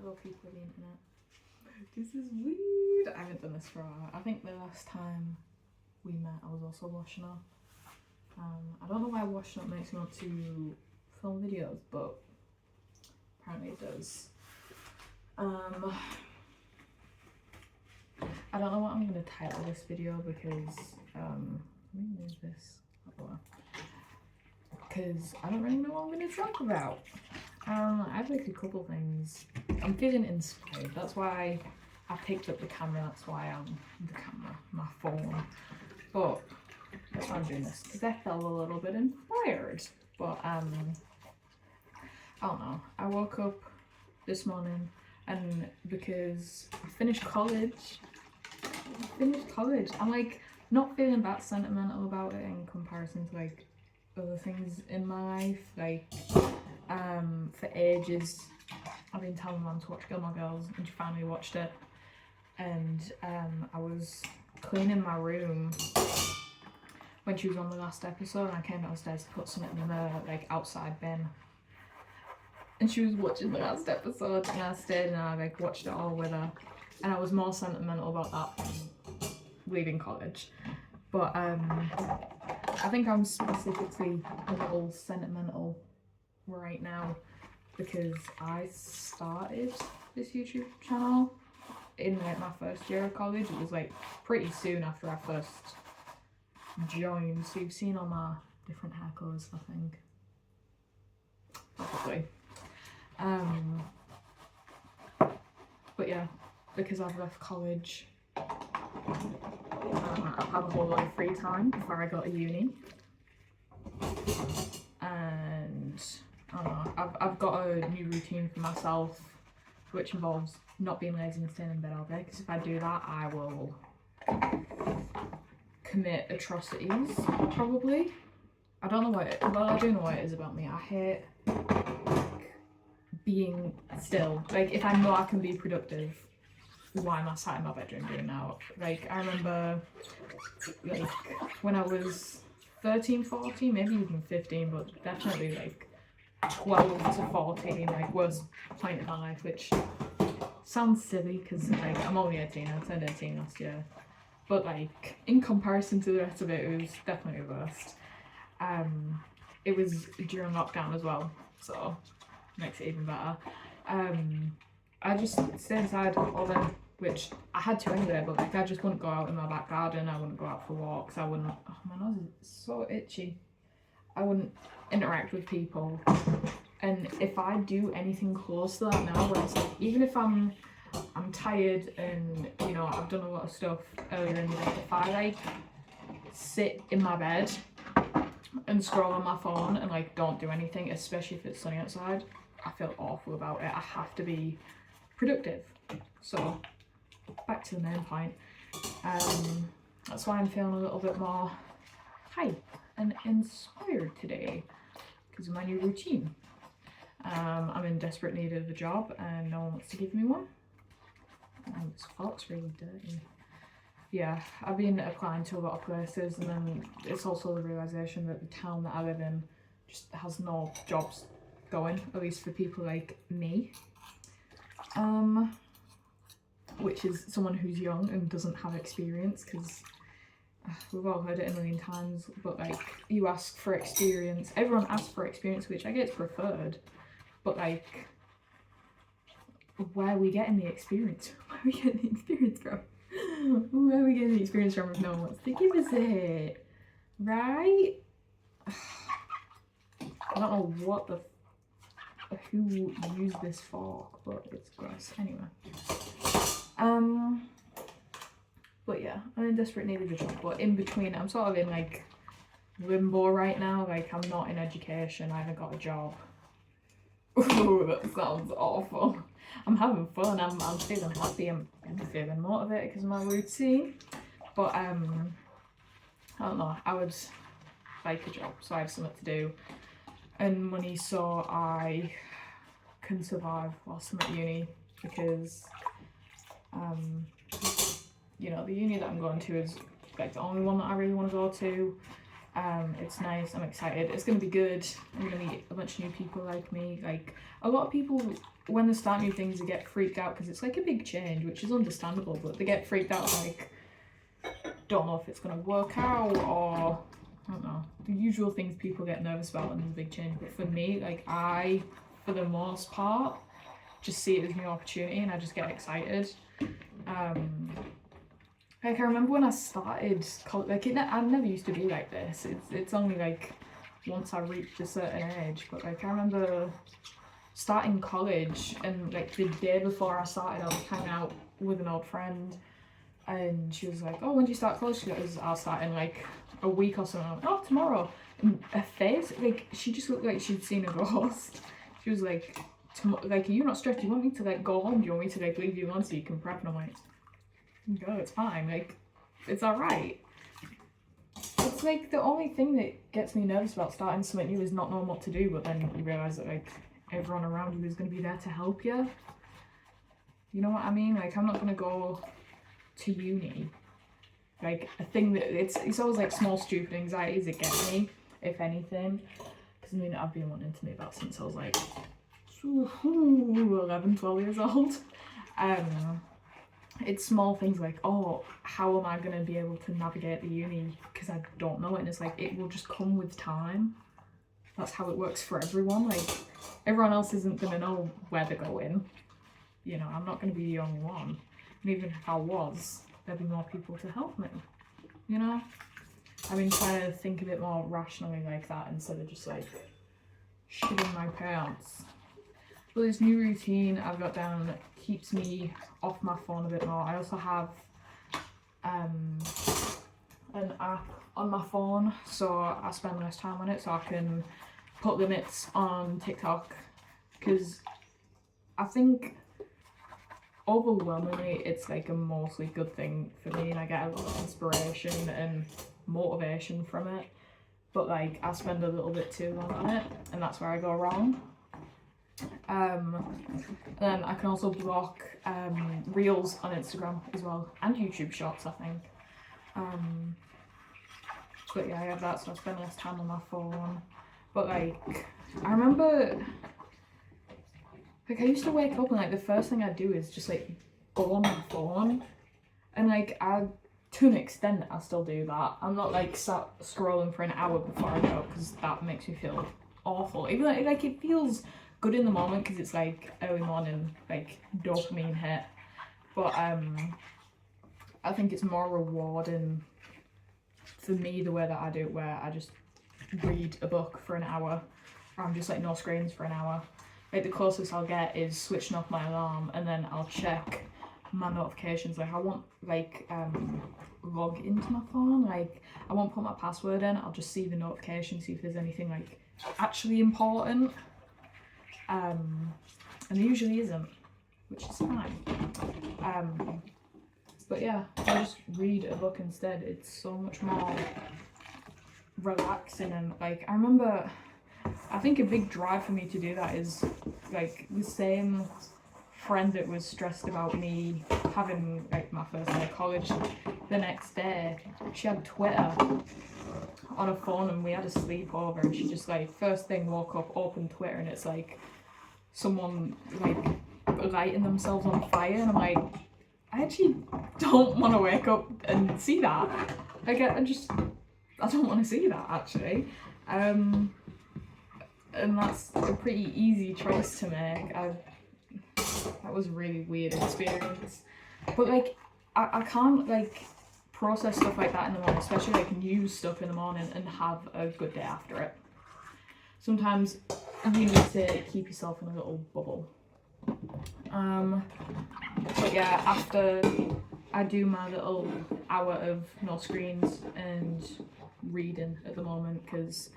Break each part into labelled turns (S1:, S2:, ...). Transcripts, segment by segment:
S1: Hello people of the internet. This is weird. I haven't done this for a while. I think the last time we met I was also washing up. I don't know why washing up makes me want to film videos, but apparently it does. I don't know what I'm going to title this video because, let me move this up because I don't really know what I'm going to talk about. I have like a couple things. I'm feeling inspired. That's why I picked up the camera. That's why I'm the camera, my phone. But that's why I'm doing this, because I felt a little bit inspired. But I don't know. I woke up this morning and because I finished college. I'm like not feeling that sentimental about it in comparison to like other things in my life. Like for ages I've been telling Mum to watch Gilmore Girls and she finally watched it, and I was cleaning my room when she was on the last episode and I came downstairs to put something in the like outside bin and she was watching the last episode and I stayed and I like watched it all with her, and I was more sentimental about that than leaving college. But I think I'm specifically a little sentimental right now because I started this YouTube channel in like my first year of college. It was like pretty soon after I first joined, so you've seen all my different hair colours, I think, probably. But yeah, because I've left college, I have a whole lot of free time before I go to uni, and I don't know, I've got a new routine for myself which involves not being lazy and staying in bed all day, because if I do that I will commit atrocities probably. I don't know what it, well I do know what it is about me. I hate like being still. Like if I know I can be productive, why am I sat in my bedroom doing that? Like I remember like when I was 13, 14, maybe even 15, but definitely like 12 to 14, like worst point in my life, which sounds silly because like I'm only 18, I turned 18 last year, but like in comparison to the rest of it, it was definitely the worst. It was during lockdown as well, so makes it even better. I just stayed inside all day, which I had to anyway, but like I just wouldn't go out in my back garden, I wouldn't go out for walks, I wouldn't, oh my nose is so itchy, I wouldn't interact with people. And if I do anything close to that now, where it's like, even if I'm tired and you know I've done a lot of stuff earlier in the day, if I like sit in my bed and scroll on my phone and like don't do anything, especially if it's sunny outside, I feel awful about it. I have to be productive. So back to the main point, that's why I'm feeling a little bit more hype and inspired today because of my new routine. I'm in desperate need of a job and no one wants to give me one. Oh, this fork's really dirty. Yeah, I've been applying to a lot of places, and then it's also the realisation that the town that I live in just has no jobs going, at least for people like me. Which is someone who's young and doesn't have experience, because we've all heard it a million times, but like you ask for experience, everyone asks for experience, which I get is preferred, but like where are we getting the experience? Where are we getting the experience from? Where are we getting the experience from if no one wants to give us it? Right? I don't know what the who used this fork, but it's gross. Anyway. But yeah, I'm in desperate need of a job, but in between I'm sort of in like limbo right now. Like I'm not in education, I haven't got a job. Oh, that sounds awful. I'm having fun, I'm feeling happy, I'm feeling motivated because of my routine, but I don't know, I would like a job so I have something to do and money so I can survive whilst I'm at uni, because you know the uni that I'm going to is like the only one that I really want to go to. It's nice, I'm excited, it's gonna be good. I'm gonna meet a bunch of new people like me. Like, a lot of people, when they start new things, they get freaked out because it's like a big change, which is understandable, but they get freaked out like, don't know if it's gonna work out, or I don't know, the usual things people get nervous about when there's a big change. But for me, like, I, for the most part, just see it as a new opportunity and I just get excited. Like, I remember when I started college, like, I never used to be like this. It's only like once I reached a certain age. But like, I remember starting college, and like the day before I started, I was hanging out with an old friend, and she was like, "Oh, when do you start college?" She goes, "I'll start in like a week or something." I'm like, "Oh, tomorrow." And her face, like, she just looked like she'd seen a ghost. She was like, "Like, are you not stressed? Do you want me to like go home? Do you want me to like leave you alone so you can prep?" And I'm like, "Go, it's fine. Like, it's alright." It's like the only thing that gets me nervous about starting something new is not knowing what to do, but then you realise that like everyone around you is going to be there to help you. You know what I mean? Like, I'm not going to go to uni. Like, a thing that it's always like small stupid anxieties that get me, if anything. Because I mean, I've been wanting to move out since I was like 11, 12 years old. It's small things like, oh, how am I going to be able to navigate the uni, because I don't know it, and it's like, it will just come with time. That's how it works for everyone. Like, everyone else isn't going to know where they're going. You know, I'm not going to be the only one. And even if I was, there'd be more people to help me. You know? I've been trying to think a bit more rationally like that, instead of just like shitting my pants. But this new routine I've got down keeps me off my phone a bit more. I also have an app on my phone, so I spend less time on it, so I can put limits on TikTok, because I think overwhelmingly it's like a mostly good thing for me, and I get a lot of inspiration and motivation from it, but like I spend a little bit too long on it, and that's where I go wrong. Then I can also block reels on Instagram as well, and YouTube shorts, I think. But yeah, I have that, so I spend less time on my phone. But like, I remember, like, I used to wake up and like the first thing I'd do is just like go on my phone, and like to an extent I still do that. I'm not like sat scrolling for an hour before I go, because that makes me feel awful. Even though like it feels good in the moment because it's like early morning, like dopamine hit, but I think it's more rewarding for me the way that I do it, where I just read a book for an hour, or I'm just like no screens for an hour. Like, the closest I'll get is switching off my alarm, and then I'll check my notifications. Like, I won't like log into my phone, like I won't put my password in, I'll just see the notification, see if there's anything like actually important. And there usually isn't, which is fine. But yeah, I just read a book instead. It's so much more relaxing, and like I remember, I think a big drive for me to do that is like the same friend that was stressed about me having like my first day of college. The next day, she had Twitter on her phone, and we had a sleepover, and she just like first thing woke up, opened Twitter, and it's like someone like lighting themselves on fire, and I'm like, I actually don't want to wake up and see that. Like, I don't want to see that actually. And that's a pretty easy choice to make. That was a really weird experience. But like, I can't like process stuff like that in the morning, especially like news stuff in the morning, and have a good day after it. Sometimes you need to keep yourself in a little bubble. But yeah, after I do my little hour of no screens and reading at the moment, because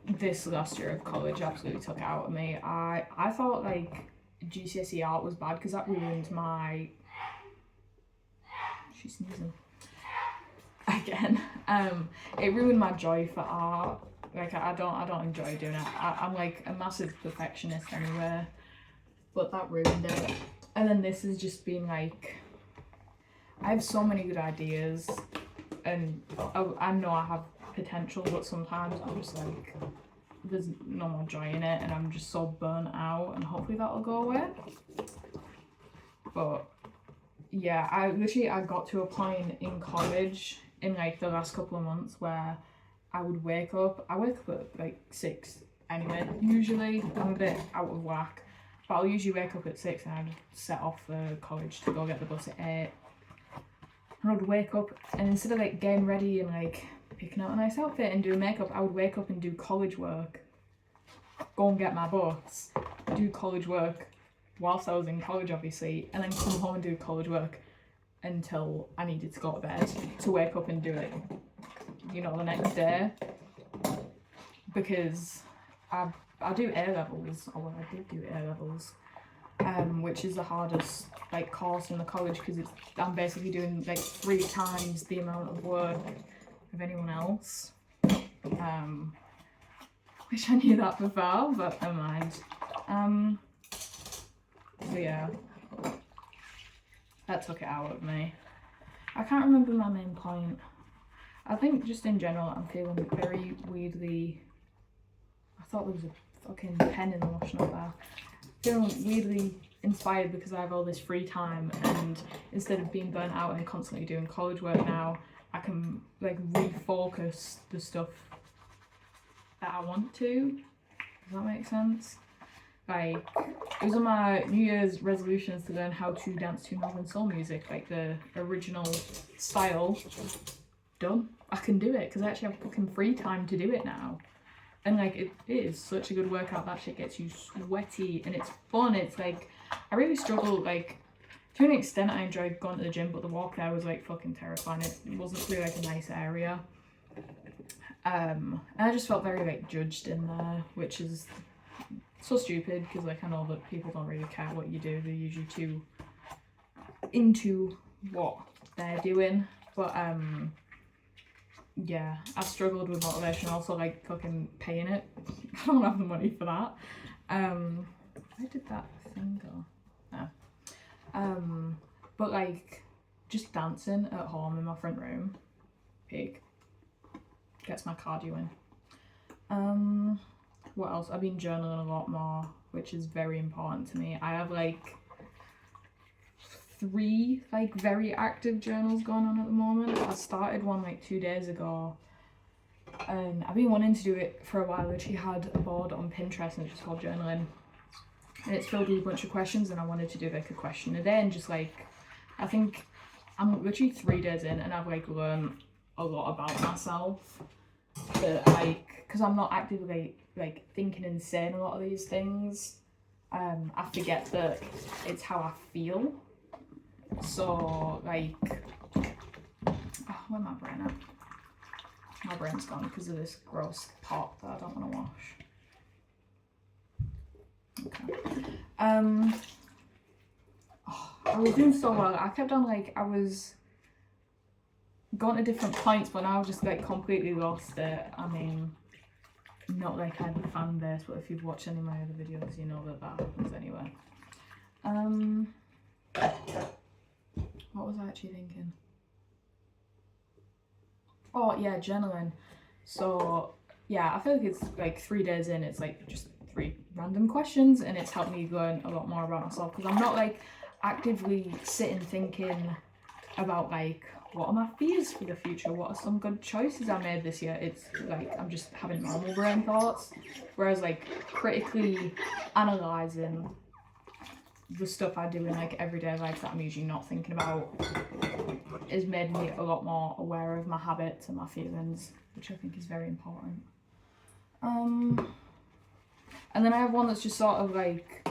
S1: this last year of college absolutely took it out of me. I thought like GCSE art was bad because that ruined my... She's sneezing. Again. It ruined my joy for art. Like, I don't enjoy doing it. I'm like a massive perfectionist anyway, but that ruined it. And then this has just been like, I have so many good ideas, and I know I have potential, but sometimes I'm just like, there's no more joy in it, and I'm just so burnt out, and hopefully that'll go away. But yeah, I got to a point in college in like the last couple of months where I would wake up at like 6 anyway. Usually I'm a bit out of whack, but I'll usually wake up at 6 and I'd set off for college to go get the bus at 8. And I'd wake up, and instead of like getting ready and like picking out a nice outfit and doing makeup, I would wake up and do college work, go and get my bus, do college work whilst I was in college obviously, and then come home and do college work until I needed to go to bed to wake up and do it, you know, the next day. Because I do A-levels, or well, I did do A-levels, which is the hardest like course in the college, because I'm basically doing like 3 times the amount of work of anyone else, wish I knew that before, but never mind. So yeah, that took it out of me. I can't remember my main point. I think just in general I'm feeling very weirdly, I thought there was a fucking pen in the washing up there, feeling weirdly inspired because I have all this free time, and instead of being burnt out and constantly doing college work now, I can like refocus the stuff that I want to. Does that make sense? Like, it was on my New Year's resolutions to learn how to dance to Northern Soul music, like the original style. Done. I can do it because I actually have fucking free time to do it now. And like, it is such a good workout. That shit gets you sweaty and it's fun. It's like, I really struggle, like, to an extent I enjoyed going to the gym, but the walk there was like fucking terrifying. It wasn't really like a nice area. And I just felt very like judged in there, which is so stupid because like I know that people don't really care what you do. They're usually too into what they're doing. But yeah, I've struggled with motivation, also like fucking paying it. I don't have the money for that. Where did that thing go? No. But like just dancing at home in my front room, pig, gets my cardio in. What else? I've been journaling a lot more, which is very important to me. I have like 3 like very active journals going on at the moment. I started one like 2 days ago, and I've been wanting to do it for a while. I actually had a board on Pinterest and it's just called journaling, and it's filled with a bunch of questions, and I wanted to do like a question a day, and just like, I think I'm literally 3 days in and I've like learned a lot about myself, that like, because I'm not actively like thinking and saying a lot of these things, I forget that it's how I feel. So like, oh, where's my brain at? My brain's gone because of this gross pot that I don't want to wash. Okay. Oh, I was doing so well. I kept on like, I was going to different points, but now I've just like completely lost it. I mean, not like I have a fan base, but if you've watched any of my other videos, you know that happens anyway. What was I actually thinking? Oh yeah, journaling. So yeah, I feel like it's like 3 days in, it's like just 3 random questions, and it's helped me learn a lot more about myself, because I'm not like actively sitting thinking about like, what are my fears for the future? What are some good choices I made this year? It's like, I'm just having normal brain thoughts. Whereas like critically analysing the stuff I do in like everyday life that I'm usually not thinking about has made me a lot more aware of my habits and my feelings, which I think is very important. And then I have one that's just sort of like,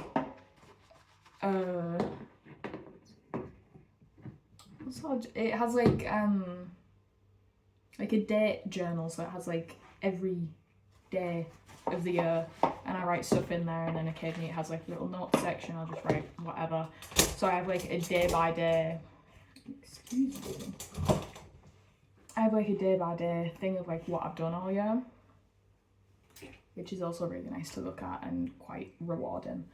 S1: it has like a date journal, so it has like every day of the year, and I write stuff in there, and then occasionally it has like a little notes section. I'll just write whatever. So I have like a day by day, excuse me, I have like a day by day thing of like what I've done all year, which is also really nice to look at and quite rewarding.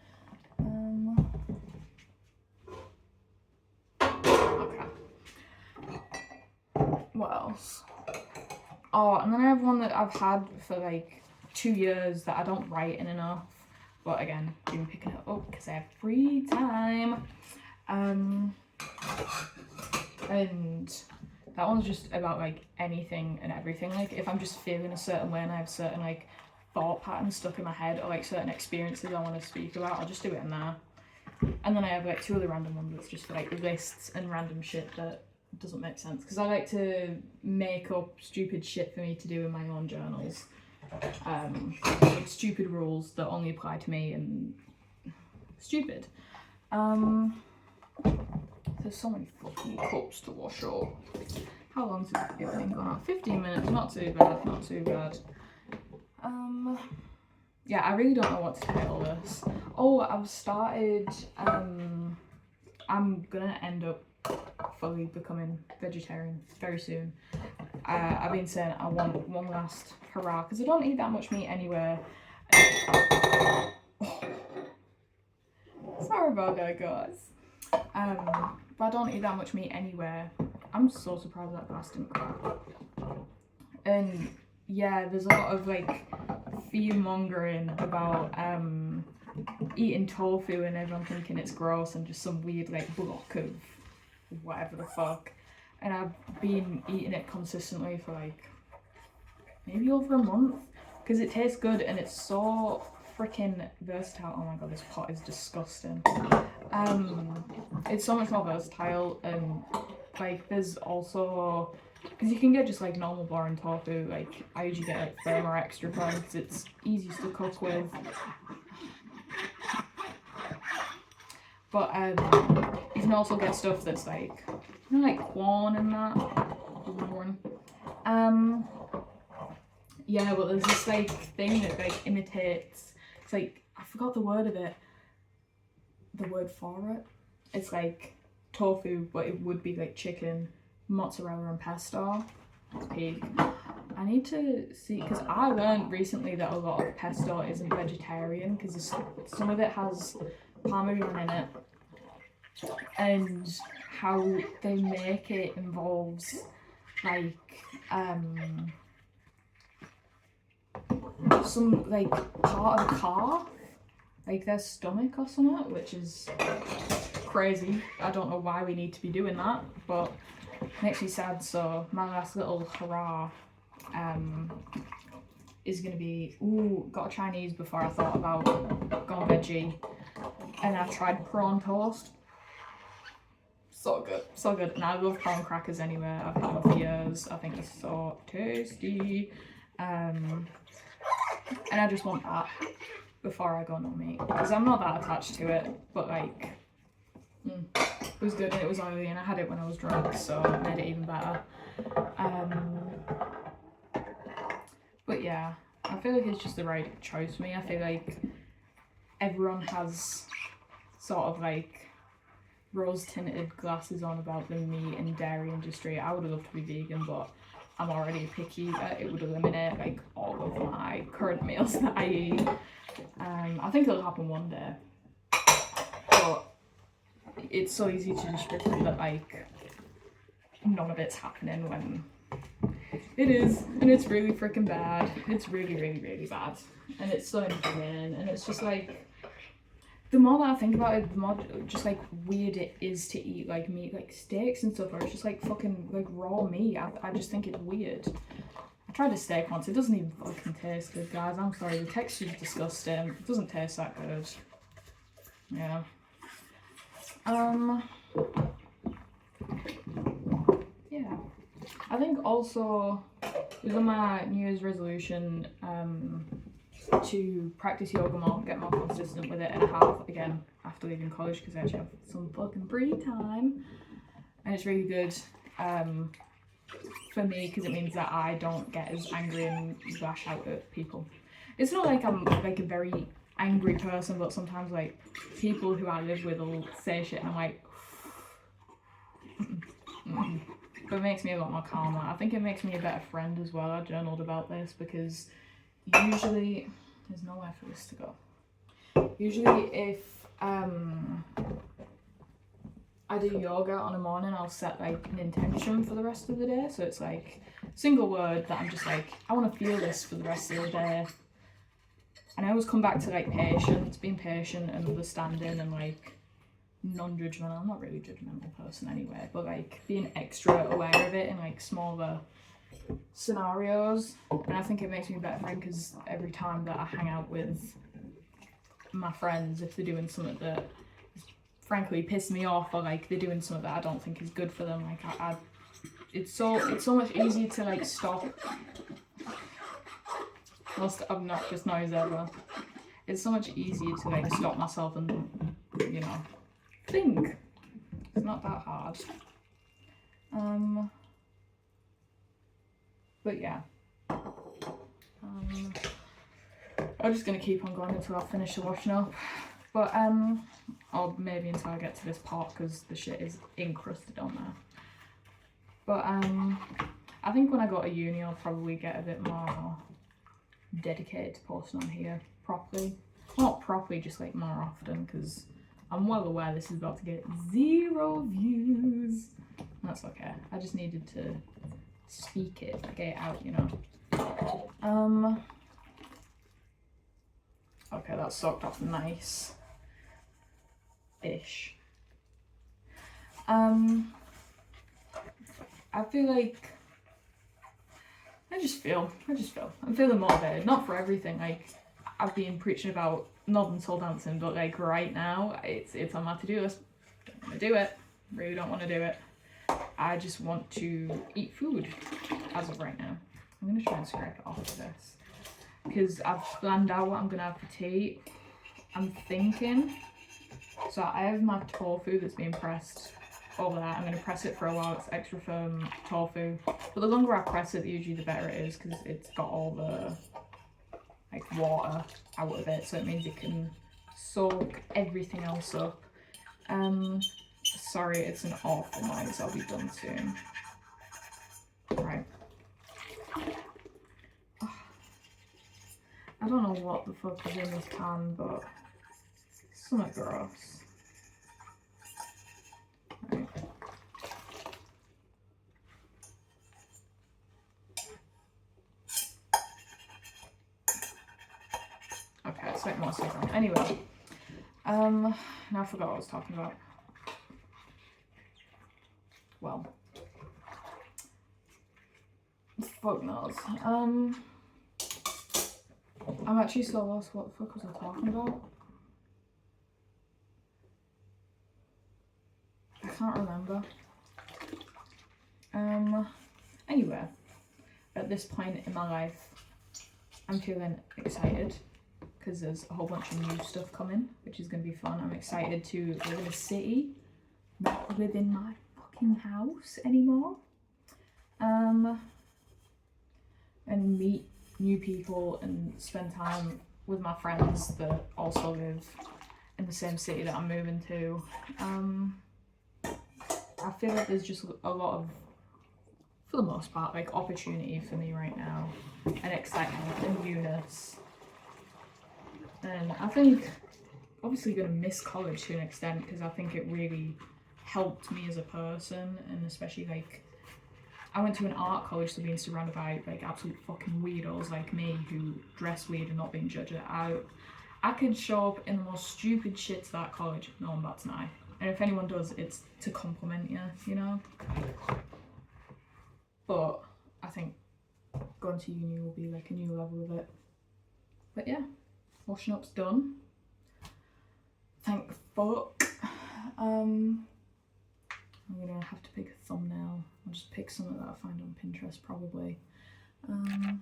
S1: Okay. What else? Oh, and then I have one that I've had for like 2 years that I don't write in enough. But again, been picking it up because I have free time. And that one's just about like anything and everything. Like if I'm just feeling a certain way and I have certain like thought patterns stuck in my head or like certain experiences I want to speak about, I'll just do it in there. And then I have like 2 other random ones that's just for like lists and random shit that doesn't make sense, because I like to make up stupid shit for me to do in my own journals. Like stupid rules that only apply to me and stupid. There's so many fucking cups to wash up. How long's it been going on? 15 minutes, not too bad, not too bad. Yeah, I really don't know what to title this. Oh, I've started, I'm gonna end up fully becoming vegetarian very soon. I've been saying I want one last hurrah, because I don't eat that much meat anywhere. Sorry about that, guys. But I don't eat that much meat anywhere. I'm so surprised that glass didn't crack. And yeah, there's a lot of like fear mongering about eating tofu and everyone thinking it's gross and just some weird like block of whatever the fuck. And I've been eating it consistently for like maybe over a month because it tastes good and it's so freaking versatile. Oh my god, this pot is disgusting. It's so much more versatile, and like there's also, because you can get just like normal boring tofu, like I usually get like firm or extra firm because it's easiest to cook with. But you can also get stuff that's like, you know, like corn and that. Corn. Yeah, but there's this like thing that like imitates, it's like, I forgot the word of it. The word for it. It's like tofu, but it would be like chicken, mozzarella and pesto. That's pig. I need to see, because I learned recently that a lot of pesto isn't vegetarian because some of it has parmesan in it, and how they make it involves like some like part of a calf, like their stomach or something, which is crazy. I don't know why we need to be doing that, but it makes me sad. So my last little hurrah is gonna be, got a Chinese before I thought about going veggie, and I tried prawn toast. So good, so good. And I love prawn crackers anyway. I've had them for years. I think it's so tasty. And I just want that before I go no meat, because I'm not that attached to it, but like it was good and it was oily and I had it when I was drunk, so it made it even better. But yeah, I feel like it's just the right choice for me. I feel like everyone has sort of like rose tinted glasses on about the meat and dairy industry. I would love to be vegan, but I'm already a picky eater. It would eliminate like all of my current meals that I eat. I think it'll happen one day, but it's so easy to just pretend that like none of it's happening when it is, and it's really freaking bad. It's really, really, really bad, and it's so inhumane, and it's just like, the more that I think about it, the more just like weird it is to eat like meat, like steaks and stuff, or it's just like fucking like raw meat. I just think it's weird. I tried a steak once, it doesn't even fucking taste good, guys. I'm sorry, the texture's disgusting. It doesn't taste that good. Yeah. Yeah. I think also it was on my New Year's resolution to practice yoga more, get more consistent with it, and a half again after leaving college, because I actually have some fucking free time, and it's really good for me because it means that I don't get as angry and lash out at people. It's not like I'm like a very angry person, but sometimes like people who I live with will say shit and I'm like but it makes me a lot more calmer. I think it makes me a better friend as well. I journaled about this because usually, there's nowhere for this to go. Usually if I do yoga on a morning, I'll set like an intention for the rest of the day. So it's like a single word that I'm just like, I want to feel this for the rest of the day. And I always come back to like patience, being patient and understanding and like non-judgmental. I'm not really a judgmental person anyway, but like being extra aware of it in like smaller scenarios. And I think it makes me a better friend because every time that I hang out with my friends, if they're doing something that frankly piss me off, or like they're doing something that I don't think is good for them, like it's so much easier to like stop. Most obnoxious noise ever. It's so much easier to like stop myself and, you know, think. It's not that hard. But yeah. I'm just gonna keep on going until I finish the washing up. But or maybe until I get to this part because the shit is encrusted on there. But I think when I go to uni I'll probably get a bit more dedicated to posting on here properly. Not properly, just like more often, because I'm well aware this is about to get 0 views. That's okay. I just needed to speak it, get it out, you know. Okay, that's soaked off nice ish. I feel like I'm feeling motivated. Not for everything. Like I've been preaching about Northern Soul dancing, but like right now it's on my to-do list. Don't want to do it. Really don't want to do it. I just want to eat food as of right now. I'm gonna try and scrape it off of this because I've planned out what I'm gonna have for tea. I'm thinking. So I have my tofu that's being pressed over that. I'm going to press it for a while. It's extra firm tofu, but the longer I press it, usually the better it is because it's got all the like water out of it, so it means it can soak everything else up. Sorry, it's an awful noise. I'll be done soon. Right. I don't know what the fuck is in this can, but it's something gross. Right. Okay, it's like more second. Anyway, now I forgot what I was talking about. Well, fuck knows. I'm actually so lost. What the fuck was I talking about? I can't remember. Anyway, at this point in my life, I'm feeling excited because there's a whole bunch of new stuff coming, which is going to be fun. I'm excited to live in a city, not live in my fucking house anymore. And meet new people and spend time with my friends that also live in the same city that I'm moving to. I feel like there's just a lot of, for the most part, like opportunity for me right now, and excitement and newness. And I think obviously gonna miss college to an extent because I think it really helped me as a person, and especially like I went to an art college, so being surrounded by like absolute fucking weirdos like me who dress weird and not being judged. I could show up in the most stupid shit to that college, no one bats an eye. And if anyone does, it's to compliment you, you know? But I think going to uni will be like a new level of it. But yeah, washing up's done. Thank fuck. I'm gonna have to pick a thumbnail. I'll just pick something that I find on Pinterest probably. I'm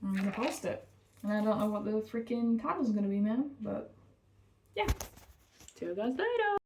S1: gonna post it. And I don't know what the freaking title's gonna be now, but yeah. See you guys later.